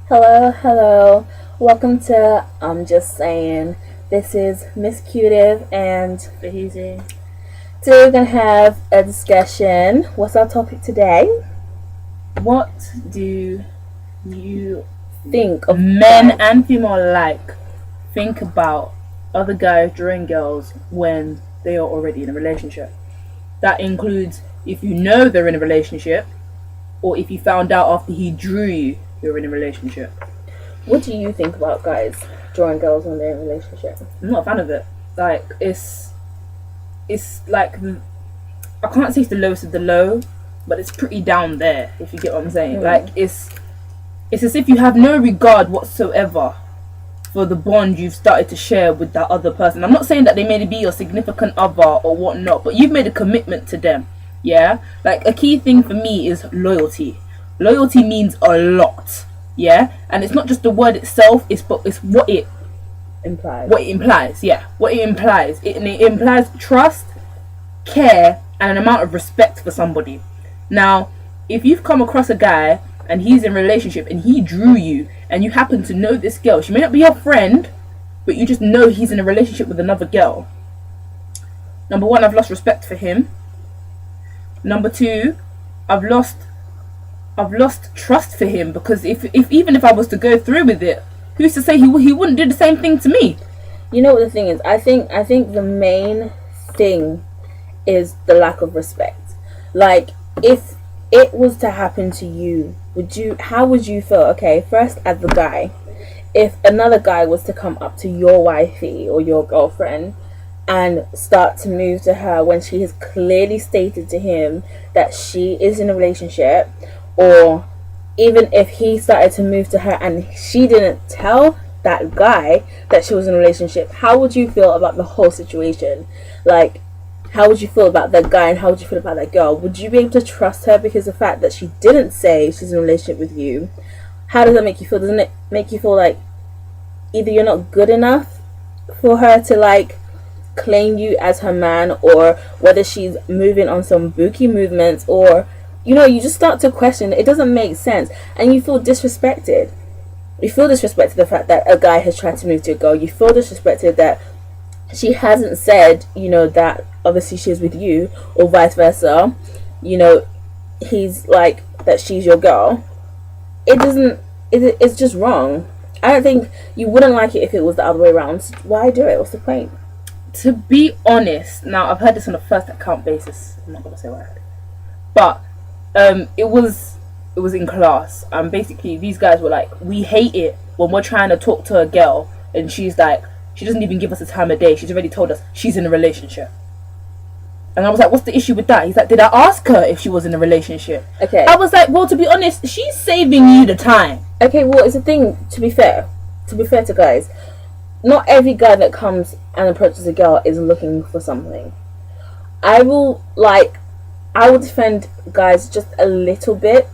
Hello, hello. Welcome to I'm Just Saying. This is Miss Cutive, and Easy. today we're gonna have a discussion. What's our topic today? What do you Think of men guys. and female alike think about other guys drawing girls when they are already in a relationship? That includes if you know they're in a relationship or if you found out after he drew you're in a relationship. What do you think about guys drawing girls when they're in a relationship? I'm not a fan of it. Like it's like I can't say it's the lowest of the low, but it's pretty down there if you get what I'm saying. Like it's as if you have no regard whatsoever for the bond you've started to share with that other person. I'm not saying that they may be your significant other or whatnot, but you've made a commitment to them. Yeah? Like a key thing for me is loyalty. Loyalty means a lot. Yeah? And it's not just the word itself, it's what it Implied. implies. Yeah. What it implies. It implies trust, care, and an amount of respect for somebody. Now, if you've come across a guy and he's in a relationship and he drew you and you happen to know this girl, she may not be your friend, but you just know he's in a relationship with another girl. Number one, I've lost respect for him. Number two, I've lost trust for him, because if even if I was to go through with it, who's to say he wouldn't do the same thing to me? You know what the thing is? I think the main thing is the lack of respect. Like, if it was to happen to you, how would you feel? Okay, first, as the guy, if another guy was to come up to your wifey or your girlfriend and start to move to her when she has clearly stated to him that she is in a relationship, or even if he started to move to her and she didn't tell that guy that she was in a relationship, how would you feel about the whole situation? Like, how would you feel about that guy and how would you feel about that girl? Would you be able to trust her because of the fact that she didn't say she's in a relationship with you? How does that make you feel? Doesn't it make you feel like either you're not good enough for her to like claim you as her man, or whether she's moving on some bookie movements, or you just start to question it. It doesn't make sense, and you feel disrespected. You feel disrespected the fact that a guy has tried to move to a girl. You feel disrespected that she hasn't said, that obviously she's with you, or vice versa. He's like that she's your girl. It's just wrong. I don't think you wouldn't like it if it was the other way around. Why do it? What's the point? To be honest, now I've heard this on a first account basis. I'm not gonna say what I heard, but it was in class, and basically these guys were like, we hate it when we're trying to talk to a girl and she's like, she doesn't even give us the time of day. She's already told us she's in a relationship. And I was like, what's the issue with that? He's like, did I ask her if she was in a relationship? Okay. I was like, well, to be honest, she's saving you the time. Okay, well, it's a thing, to be fair to guys, not every guy that comes and approaches a girl is looking for something. I will defend guys just a little bit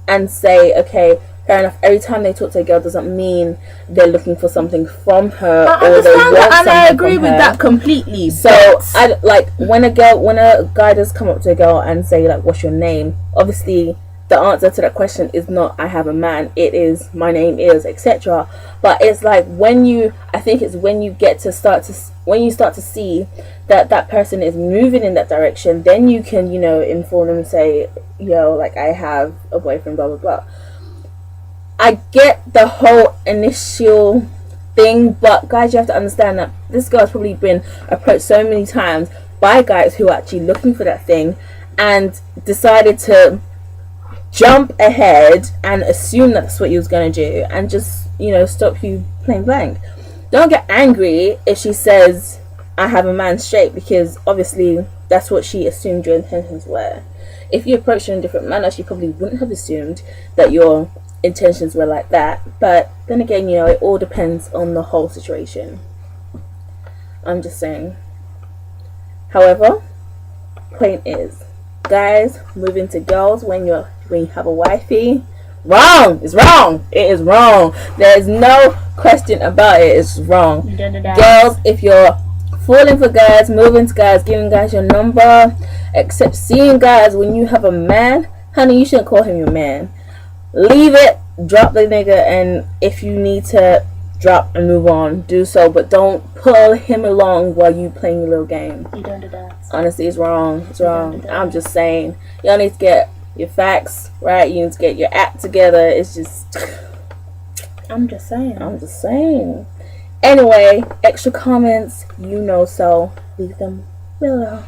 and say, okay, fair enough, every time they talk to a girl doesn't mean they're looking for something from her, I or they understand want that, and something I agree from with her. that completely. So I like when a guy does come up to a girl and say like, what's your name? Obviously the answer to that question is not I have a man, it is my name is etc. But it's like when you start to see that that person is moving in that direction, then you can inform them and say, like, I have a boyfriend, blah blah blah. I get the whole initial thing, but guys, you have to understand that this girl has probably been approached so many times by guys who are actually looking for that thing and decided to jump ahead and assume that's what he was going to do and just stop you plain blank. Don't get angry if she says I have a man straight, because obviously that's what she assumed your intentions were. If you approached her in a different manner, she probably wouldn't have assumed that your intentions were like that. But then again, it all depends on the whole situation. I'm just saying. However, point is, guys moving to girls when you have a wifey, wrong. It's wrong. It is wrong. There is no question about it. It's wrong. Girls, if you're falling for guys, moving to guys, giving guys your number, except seeing guys when you have a man, honey, you shouldn't call him your man. Leave it drop the nigga, and if you need to drop and move on, do so, but don't pull him along while you playing your little game. You don't do that. Honestly, it's wrong. It's wrong. I'm just saying, y'all need to get your facts right. You need to get your act together. It's just, I'm just saying. I'm just saying. Anyway, extra comments, so leave them below.